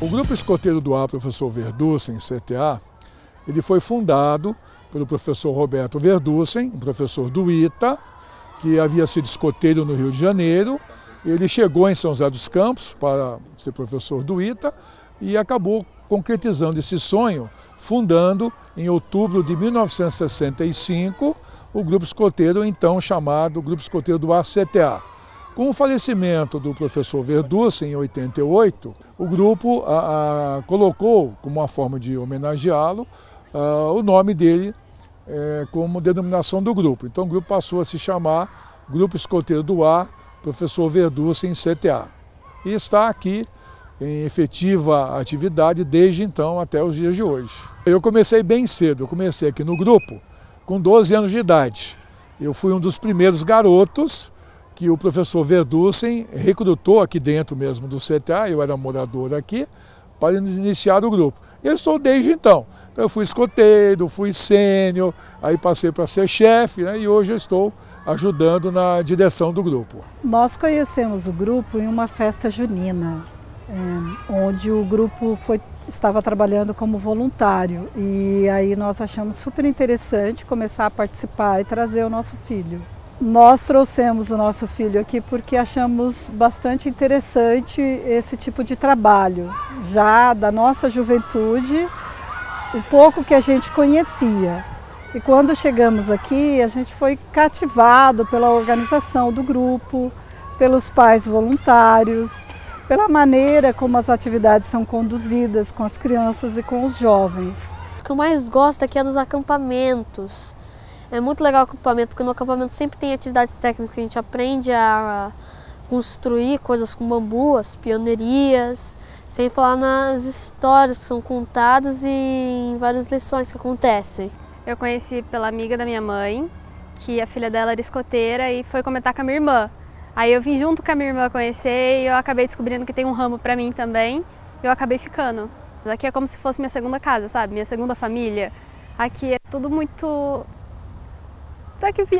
O Grupo Escoteiro do Ar, Professor Verdussen, CTA, ele foi fundado pelo professor Roberto Verdussen, um professor do ITA, que havia sido escoteiro no Rio de Janeiro. Ele chegou em São José dos Campos para ser professor do ITA e acabou concretizando esse sonho, fundando em outubro de 1965 o Grupo Escoteiro, então chamado Grupo Escoteiro do Ar, CTA. Com o falecimento do professor Verdussen em 88, o grupo colocou, como uma forma de homenageá-lo, o nome dele como denominação do grupo. Então o grupo passou a se chamar Grupo Escoteiro do Ar, Professor Verdussen, CTA. E está aqui em efetiva atividade desde então até os dias de hoje. Eu comecei bem cedo, eu comecei aqui no grupo com 12 anos de idade. Eu fui um dos primeiros garotos que o professor Verdussen recrutou aqui dentro mesmo do CTA, eu era morador aqui, para iniciar o grupo. Eu estou desde então. Então eu fui escoteiro, fui sênior, aí passei para ser chefe, né, e hoje eu estou ajudando na direção do grupo. Nós conhecemos o grupo em uma festa junina, onde o grupo estava trabalhando como voluntário, e aí nós achamos super interessante começar a participar e trazer o nosso filho. Nós trouxemos o nosso filho aqui porque achamos bastante interessante esse tipo de trabalho, já da nossa juventude, o pouco que a gente conhecia. E quando chegamos aqui, a gente foi cativado pela organização do grupo, pelos pais voluntários, pela maneira como as atividades são conduzidas com as crianças e com os jovens. O que eu mais gosto aqui é dos acampamentos. É muito legal o acampamento, porque no acampamento sempre tem atividades técnicas que a gente aprende a construir coisas com bambu, as pioneirias, sem falar nas histórias que são contadas e em várias lições que acontecem. Eu conheci pela amiga da minha mãe, que a filha dela era escoteira e foi comentar com a minha irmã. Aí eu vim junto com a minha irmã conhecer e eu acabei descobrindo que tem um ramo para mim também e eu acabei ficando. Aqui é como se fosse minha segunda casa, sabe? Minha segunda família. Aqui é tudo muito...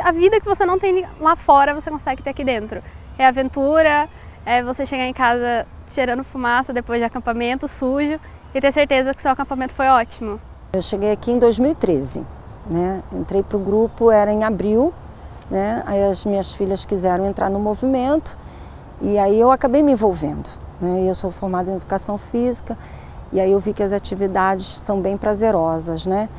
A vida que você não tem lá fora, você consegue ter aqui dentro. É aventura, é você chegar em casa cheirando fumaça depois de acampamento, sujo, e ter certeza que seu acampamento foi ótimo. Eu cheguei aqui em 2013, né? Entrei para o grupo, era em abril, né? Aí as minhas filhas quiseram entrar no movimento e aí eu acabei me envolvendo, né? Eu sou formada em educação física e aí eu vi que as atividades são bem prazerosas, né?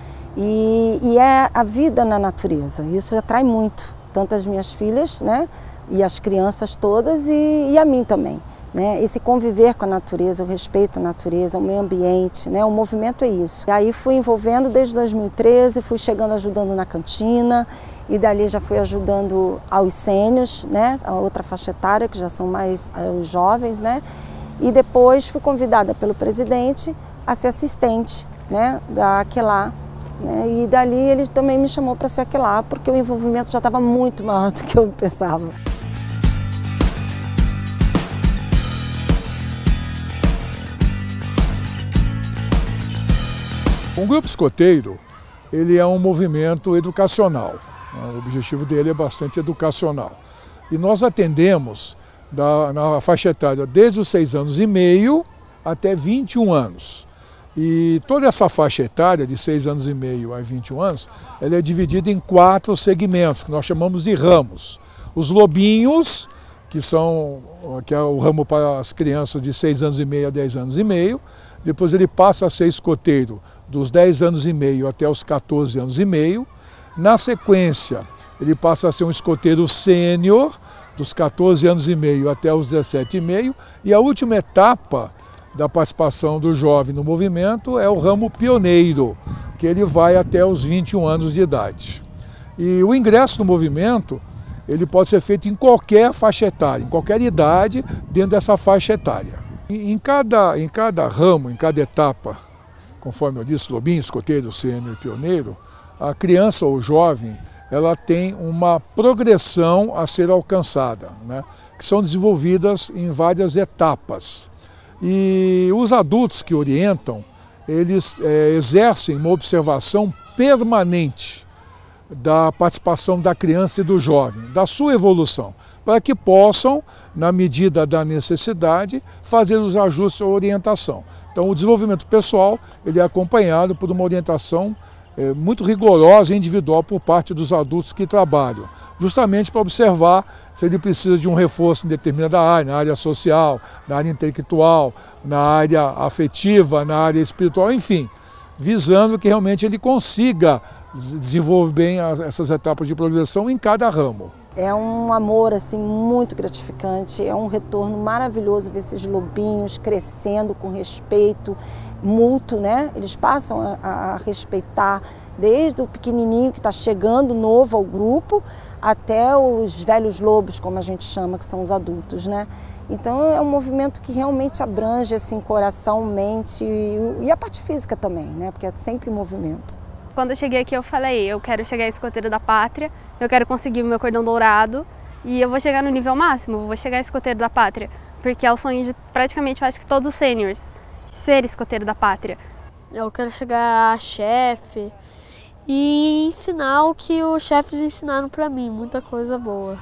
E é a vida na natureza, isso atrai muito, tanto as minhas filhas, né, e as crianças todas e a mim também, né? Esse conviver com a natureza, o respeito à natureza, o meio ambiente, né? O movimento é isso. E aí fui envolvendo desde 2013, fui chegando ajudando na cantina e dali já fui ajudando aos sêniors, né, a outra faixa etária, que já são mais os jovens, né? E depois fui convidada pelo presidente a ser assistente, né, da Aquelá. E dali ele também me chamou para ser aquela, porque o envolvimento já estava muito maior do que eu pensava. O Grupo Escoteiro, ele é um movimento educacional. O objetivo dele é bastante educacional. E nós atendemos na faixa etária desde os 6 anos e meio até 21 anos. E toda essa faixa etária, de 6 anos e meio a 21 anos, ela é dividida em 4 segmentos, que nós chamamos de ramos. Os lobinhos, que é o ramo para as crianças de 6 anos e meio a 10 anos e meio. Depois ele passa a ser escoteiro dos 10 anos e meio até os 14 anos e meio. Na sequência, ele passa a ser um escoteiro sênior, dos 14 anos e meio até os 17 e meio. E a última etapa da participação do jovem no movimento é o ramo pioneiro, que ele vai até os 21 anos de idade. E o ingresso no movimento, ele pode ser feito em qualquer faixa etária, em qualquer idade, dentro dessa faixa etária. E em cada ramo, em cada etapa, conforme eu disse, lobinho, escoteiro, sênior e pioneiro, a criança ou o jovem, ela tem uma progressão a ser alcançada, né, que são desenvolvidas em várias etapas. E os adultos que orientam, eles exercem uma observação permanente da participação da criança e do jovem, da sua evolução, para que possam, na medida da necessidade, fazer os ajustes ou orientação. Então, Então o desenvolvimento pessoal ele é acompanhado por uma orientação muito rigorosa e individual por parte dos adultos que trabalham, justamente para observar se ele precisa de um reforço em determinada área, na área social, na área intelectual, na área afetiva, na área espiritual, enfim, visando que realmente ele consiga desenvolver bem essas etapas de progressão em cada ramo. É um amor assim muito gratificante, é um retorno maravilhoso ver esses lobinhos crescendo com respeito mútuo, né? Eles passam a respeitar desde o pequenininho que está chegando novo ao grupo até os velhos lobos, como a gente chama, que são os adultos, né? Então é um movimento que realmente abrange assim coração, mente e a parte física também, né? Porque é sempre movimento. Quando eu cheguei aqui eu falei, eu quero chegar a escoteiro da pátria, eu quero conseguir o meu cordão dourado e eu vou chegar no nível máximo, eu vou chegar a escoteiro da pátria, porque é o sonho de praticamente, eu acho que todos os sêniors, ser escoteiro da pátria. Eu quero chegar a chefe e ensinar o que os chefes ensinaram para mim, muita coisa boa.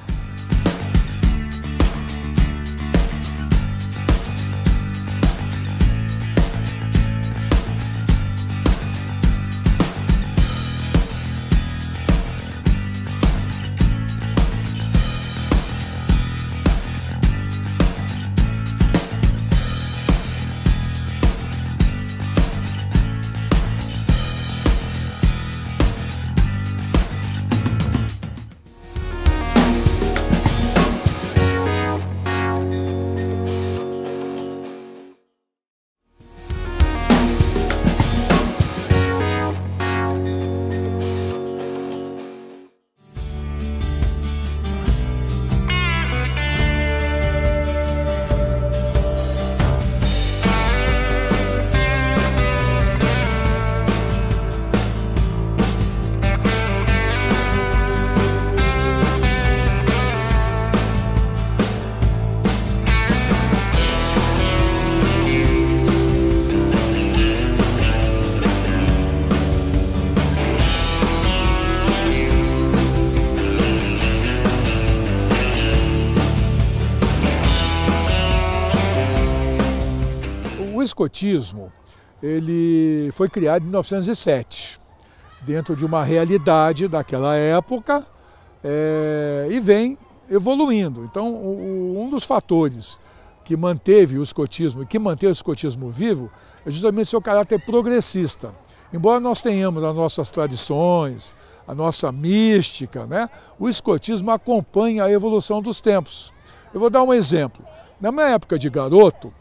O escotismo ele foi criado em 1907, dentro de uma realidade daquela época e vem evoluindo. Então, um dos fatores que manteve o escotismo e que manteve o escotismo vivo é justamente seu caráter progressista. Embora nós tenhamos as nossas tradições, a nossa mística, né? O escotismo acompanha a evolução dos tempos. Eu vou dar um exemplo. Na minha época de garoto,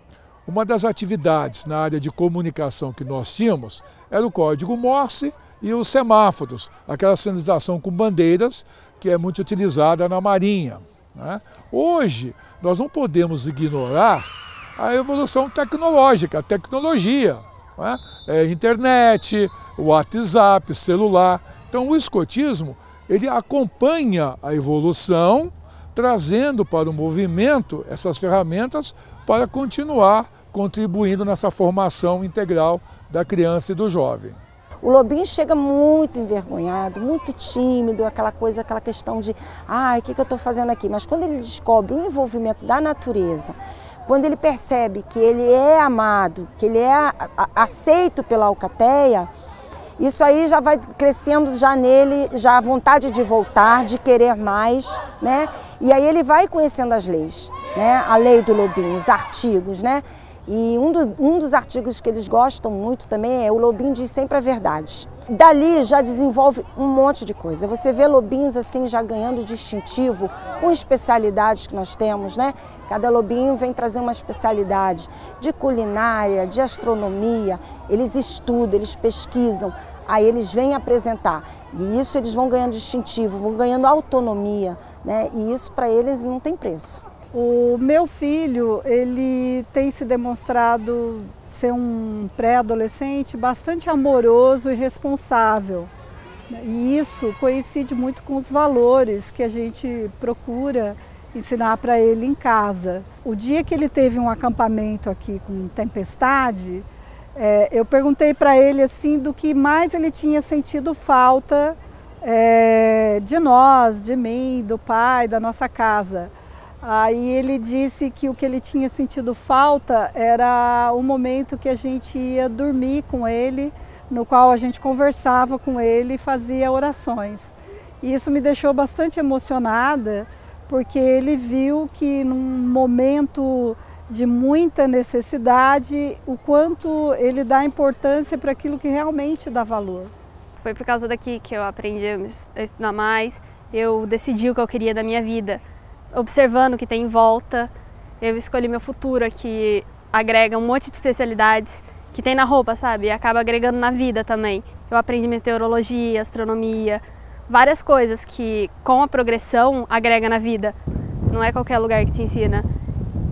uma das atividades na área de comunicação que nós tínhamos era o código Morse e os semáforos, aquela sinalização com bandeiras que é muito utilizada na Marinha, né? Hoje, nós não podemos ignorar a evolução tecnológica, a tecnologia, né? Internet, WhatsApp, celular. Então, o escotismo ele acompanha a evolução, trazendo para o movimento essas ferramentas para continuar contribuindo nessa formação integral da criança e do jovem. O lobinho chega muito envergonhado, muito tímido, aquela questão de o que eu estou fazendo aqui? Mas quando ele descobre o envolvimento da natureza, quando ele percebe que ele é amado, que ele é aceito pela alcateia, isso aí já vai crescendo já nele, já a vontade de voltar, de querer mais, né? E aí ele vai conhecendo as leis, né? A lei do lobinho, os artigos, né? E um dos artigos que eles gostam muito também é o lobinho diz sempre a verdade. Dali já desenvolve um monte de coisa. Você vê lobinhos assim já ganhando distintivo com especialidades que nós temos, né? Cada lobinho vem trazer uma especialidade de culinária, de astronomia. Eles estudam, eles pesquisam, aí eles vêm apresentar. E isso eles vão ganhando distintivo, vão ganhando autonomia, né? E isso para eles não tem preço. O meu filho, ele tem se demonstrado ser um pré-adolescente bastante amoroso e responsável. E isso coincide muito com os valores que a gente procura ensinar para ele em casa. O dia que ele teve um acampamento aqui com tempestade, eu perguntei para ele assim do que mais ele tinha sentido falta de nós, de mim, do pai, da nossa casa. Aí ele disse que o que ele tinha sentido falta era o momento que a gente ia dormir com ele, no qual a gente conversava com ele e fazia orações. E isso me deixou bastante emocionada, porque ele viu que num momento de muita necessidade, o quanto ele dá importância para aquilo que realmente dá valor. Foi por causa daqui que eu aprendi a estudar mais, eu decidi o que eu queria da minha vida. Observando o que tem em volta, eu escolhi meu futuro, que agrega um monte de especialidades que tem na roupa, sabe? E acaba agregando na vida também. Eu aprendi meteorologia, astronomia, várias coisas que com a progressão agrega na vida. Não é qualquer lugar que te ensina.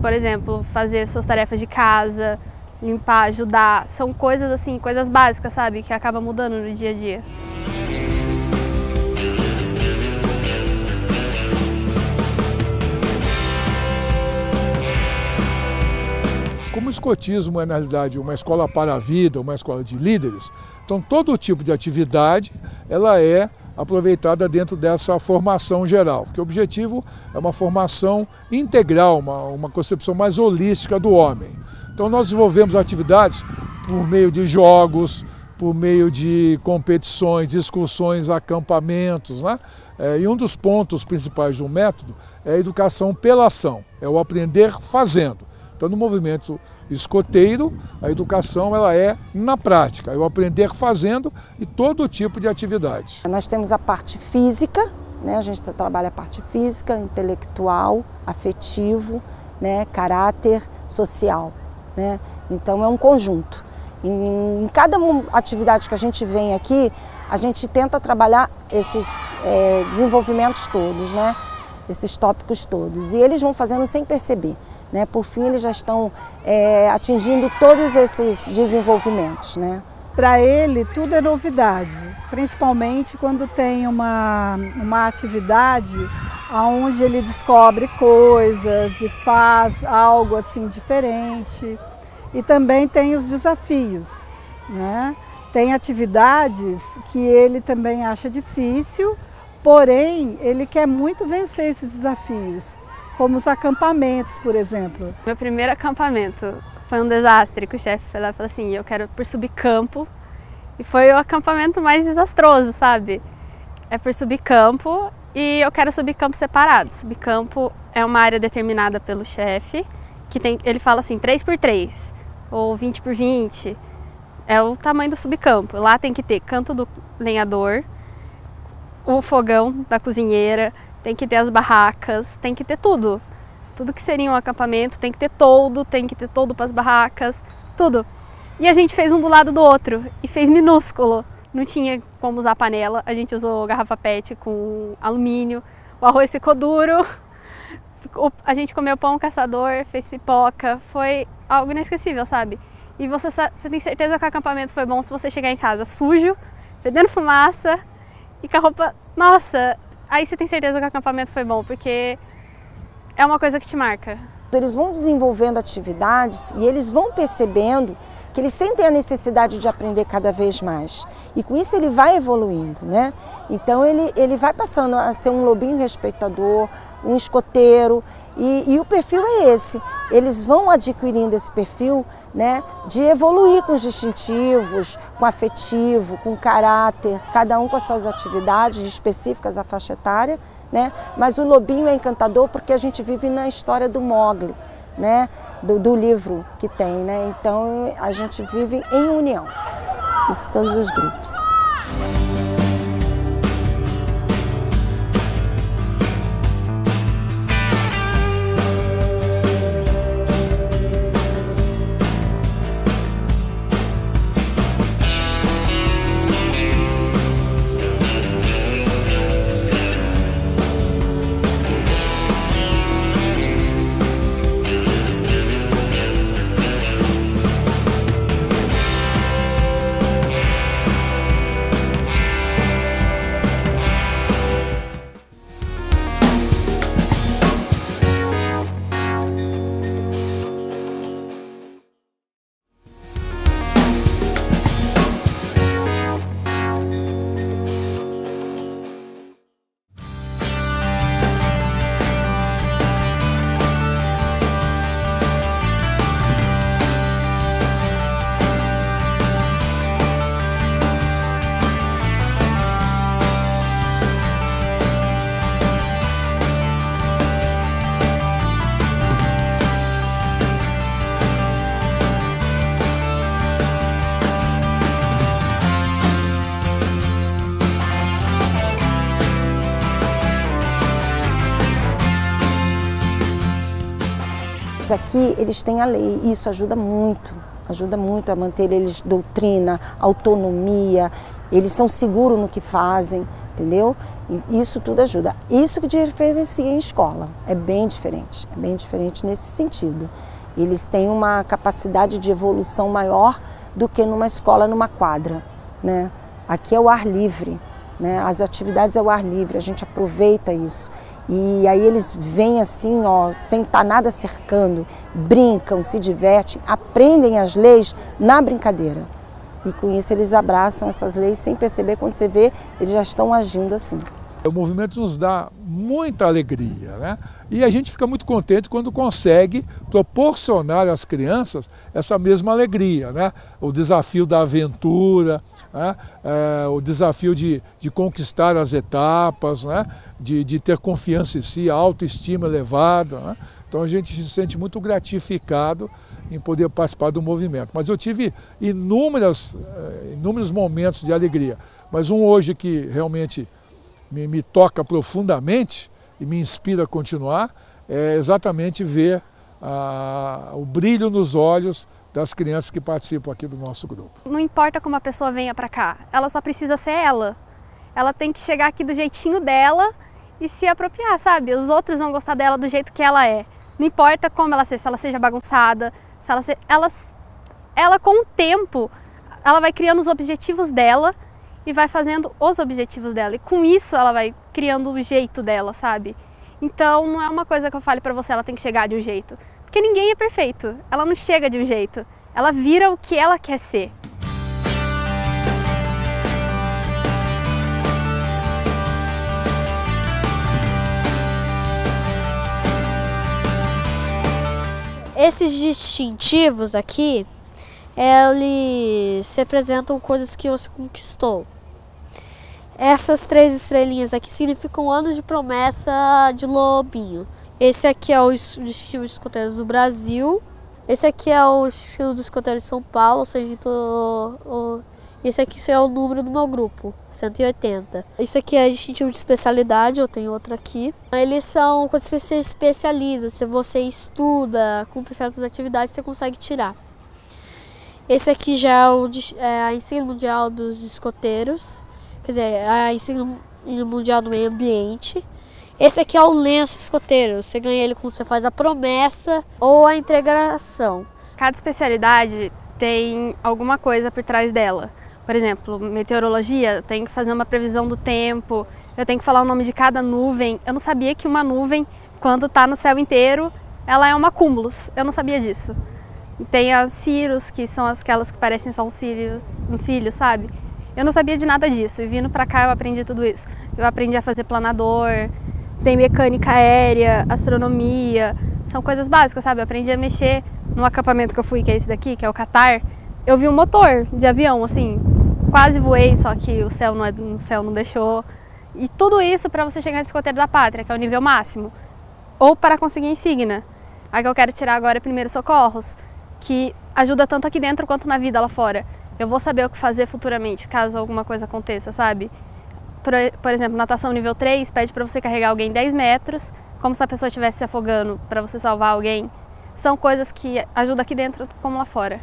Por exemplo, fazer suas tarefas de casa, limpar, ajudar. São coisas assim, coisas básicas, sabe? Que acaba mudando no dia a dia. Como o escotismo é, na realidade, uma escola para a vida, uma escola de líderes, então todo tipo de atividade ela é aproveitada dentro dessa formação geral, porque o objetivo é uma formação integral, uma concepção mais holística do homem. Então nós desenvolvemos atividades por meio de jogos, por meio de competições, excursões, acampamentos, né? E um dos pontos principais do método é a educação pela ação, é o aprender fazendo. Então, no movimento escoteiro, a educação ela é na prática, é o aprender fazendo e todo tipo de atividade. Nós temos a parte física, né? A gente trabalha a parte física, intelectual, afetivo, né? Caráter, social, né? Então é um conjunto. Em cada atividade que a gente vem aqui, a gente tenta trabalhar esses desenvolvimentos todos, né? Esses tópicos todos. E eles vão fazendo sem perceber. Né? Por fim, eles já estão atingindo todos esses desenvolvimentos. Né? Para ele, tudo é novidade, principalmente quando tem uma atividade onde ele descobre coisas e faz algo assim diferente. E também tem os desafios. Né? Tem atividades que ele também acha difícil, porém, ele quer muito vencer esses desafios. Como os acampamentos, por exemplo. Meu primeiro acampamento foi um desastre, que o chefe foi lá e falou assim, eu quero por subcampo. E foi o acampamento mais desastroso, sabe? É por subcampo e eu quero subcampo separado. Subcampo é uma área determinada pelo chefe, que tem, ele fala assim, 3x3 ou 20x20. É o tamanho do subcampo. Lá tem que ter canto do lenhador, o fogão da cozinheira, tem que ter as barracas, tem que ter tudo. Tudo que seria um acampamento, tem que ter toldo para as barracas, tudo. E a gente fez um do lado do outro e fez minúsculo. Não tinha como usar panela, a gente usou garrafa PET com alumínio, o arroz ficou duro, a gente comeu pão caçador, fez pipoca, foi algo inesquecível, sabe? E você tem certeza que o acampamento foi bom se você chegar em casa sujo, fedendo fumaça e com a roupa... Nossa! Aí você tem certeza que o acampamento foi bom, porque é uma coisa que te marca. Eles vão desenvolvendo atividades e eles vão percebendo que eles sentem a necessidade de aprender cada vez mais. E com isso ele vai evoluindo, né? Então ele vai passando a ser um lobinho respeitador, um escoteiro, e o perfil é esse. Eles vão adquirindo esse perfil, né, de evoluir com os distintivos, com afetivo, com caráter, cada um com as suas atividades específicas à faixa etária, né? Mas o lobinho é encantador porque a gente vive na história do Mowgli, né? Do livro que tem, né? Então a gente vive em união, isso todos os grupos. Aqui eles têm a lei e isso ajuda muito a manter eles doutrina, autonomia, eles são seguros no que fazem, entendeu? E isso tudo ajuda. Isso que diferencia em escola, é bem diferente nesse sentido. Eles têm uma capacidade de evolução maior do que numa escola, numa quadra, né? Aqui é o ar livre, né? As atividades é o ar livre, a gente aproveita isso. E aí eles vêm assim, ó, sem estar nada cercando, brincam, se divertem, aprendem as leis na brincadeira. E com isso eles abraçam essas leis sem perceber, quando você vê, eles já estão agindo assim. O movimento nos dá muita alegria, né? E a gente fica muito contente quando consegue proporcionar às crianças essa mesma alegria, né? O desafio da aventura, né? O desafio de conquistar as etapas, né? De ter confiança em si, a autoestima elevada, né? Então a gente se sente muito gratificado em poder participar do movimento. Mas eu tive inúmeros momentos de alegria, mas um hoje que realmente me toca profundamente e me inspira a continuar, é exatamente ver o brilho nos olhos das crianças que participam aqui do nosso grupo. Não importa como a pessoa venha para cá, ela só precisa ser ela. Ela tem que chegar aqui do jeitinho dela e se apropriar, sabe? Os outros vão gostar dela do jeito que ela é. Não importa como ela seja, se ela seja bagunçada, se ela com o tempo, ela vai criando os objetivos dela e vai fazendo os objetivos dela. E com isso ela vai criando o jeito dela, sabe? Então não é uma coisa que eu fale pra você, ela tem que chegar de um jeito. Porque ninguém é perfeito. Ela não chega de um jeito. Ela vira o que ela quer ser. Esses distintivos aqui, eles representam coisas que você conquistou. Essas 3 estrelinhas aqui significam anos de promessa de Lobinho. Esse aqui é o distintivo de escoteiros do Brasil. Esse aqui é o distintivo dos escoteiros de São Paulo, ou seja, esse aqui é o número do meu grupo, 180. Esse aqui é distintivo de especialidade, eu tenho outro aqui. Eles são coisas que você especializa, se você estuda, cumpre certas atividades, você consegue tirar. Esse aqui já é a insígnia mundial dos escoteiros. Quer dizer, a insígnia mundial do meio ambiente. Esse aqui é o lenço escoteiro. Você ganha ele quando você faz a promessa ou a integração. Cada especialidade tem alguma coisa por trás dela. Por exemplo, meteorologia, eu tenho que fazer uma previsão do tempo, eu tenho que falar o nome de cada nuvem. Eu não sabia que uma nuvem, quando está no céu inteiro, ela é uma cúmulos. Eu não sabia disso. E tem as Cirrus, que são aquelas que parecem só um cílio, sabe? Eu não sabia de nada disso, e vindo pra cá eu aprendi tudo isso. Eu aprendi a fazer planador, tem mecânica aérea, astronomia, são coisas básicas, sabe? Eu aprendi a mexer no acampamento que eu fui, que é esse daqui, que é o Catar. Eu vi um motor de avião, assim, quase voei, só que o céu não deixou. E tudo isso para você chegar no escoteiro da pátria, que é o nível máximo. Ou para conseguir a insígnia. A que eu quero tirar agora é primeiros socorros, que ajuda tanto aqui dentro quanto na vida lá fora. Eu vou saber o que fazer futuramente, caso alguma coisa aconteça, sabe? Por exemplo, natação nível 3 pede para você carregar alguém 10 metros, como se a pessoa estivesse se afogando, para você salvar alguém. São coisas que ajudam aqui dentro como lá fora.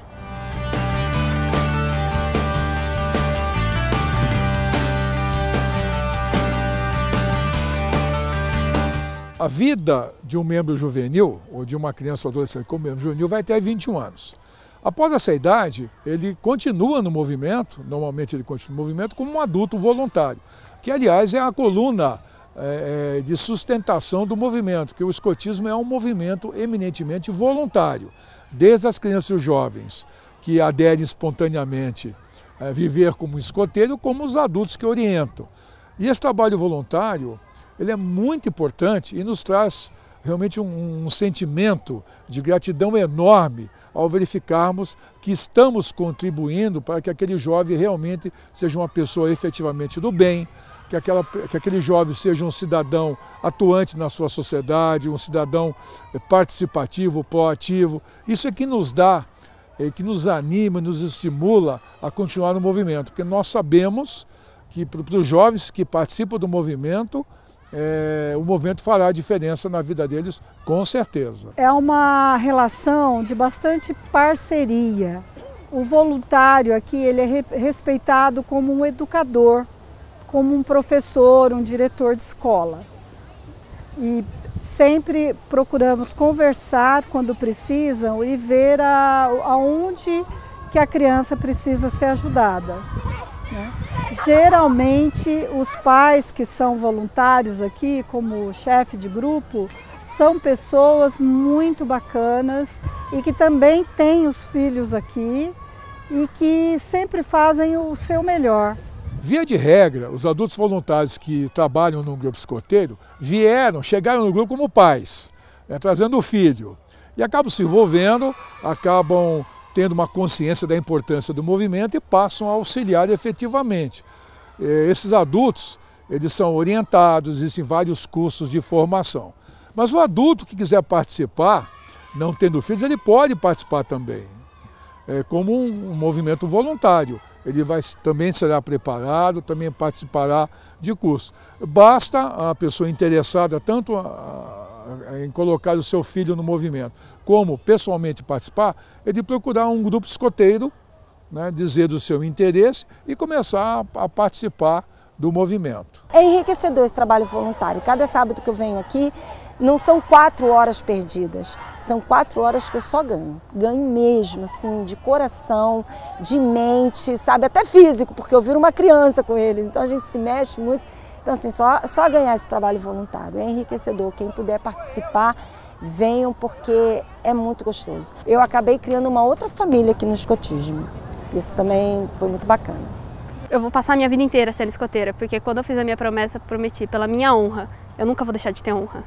A vida de um membro juvenil, ou de uma criança ou adolescente como membro juvenil, vai até 21 anos. Após essa idade, ele continua no movimento, normalmente ele continua no movimento como um adulto voluntário, que aliás é a coluna de sustentação do movimento, que o escotismo é um movimento eminentemente voluntário, desde as crianças e os jovens que aderem espontaneamente a viver como escoteiro, como os adultos que orientam. E esse trabalho voluntário, ele é muito importante e nos traz realmente um sentimento de gratidão enorme ao verificarmos que estamos contribuindo para que aquele jovem realmente seja uma pessoa efetivamente do bem, que aquele jovem seja um cidadão atuante na sua sociedade, um cidadão participativo, proativo. Isso é que nos dá, que nos anima, nos estimula a continuar no movimento, porque nós sabemos que para os jovens que participam do movimento, o movimento fará a diferença na vida deles, com certeza. É uma relação de bastante parceria. O voluntário aqui ele é respeitado como um educador, como um professor, um diretor de escola. E sempre procuramos conversar quando precisam e ver aonde que a criança precisa ser ajudada, né? Geralmente os pais que são voluntários aqui, como chefe de grupo, são pessoas muito bacanas e que também têm os filhos aqui e que sempre fazem o seu melhor. Via de regra, os adultos voluntários que trabalham no grupo escoteiro chegaram no grupo como pais, trazendo o filho. E acabam se envolvendo, acabam tendo uma consciência da importância do movimento e passam a auxiliar efetivamente. Esses adultos, eles são orientados, existem vários cursos de formação. Mas o adulto que quiser participar, não tendo filhos, ele pode participar também, como um movimento voluntário. Ele também será preparado, também participará de curso. Basta a pessoa interessada tanto em colocar o seu filho no movimento, como pessoalmente participar, ele procurar um grupo escoteiro, né, dizer do seu interesse e começar a participar do movimento. É enriquecedor esse trabalho voluntário. Cada sábado que eu venho aqui, não são 4 horas perdidas, são 4 horas que eu só ganho. Ganho mesmo, assim, de coração, de mente, sabe, até físico, porque eu viro uma criança com eles, então a gente se mexe muito. Então, assim, só ganhar esse trabalho voluntário é enriquecedor. Quem puder participar, venham, porque é muito gostoso. Eu acabei criando uma outra família aqui no escotismo. Isso também foi muito bacana. Eu vou passar a minha vida inteira sendo escoteira, porque quando eu fiz a minha promessa, prometi pela minha honra. Eu nunca vou deixar de ter honra.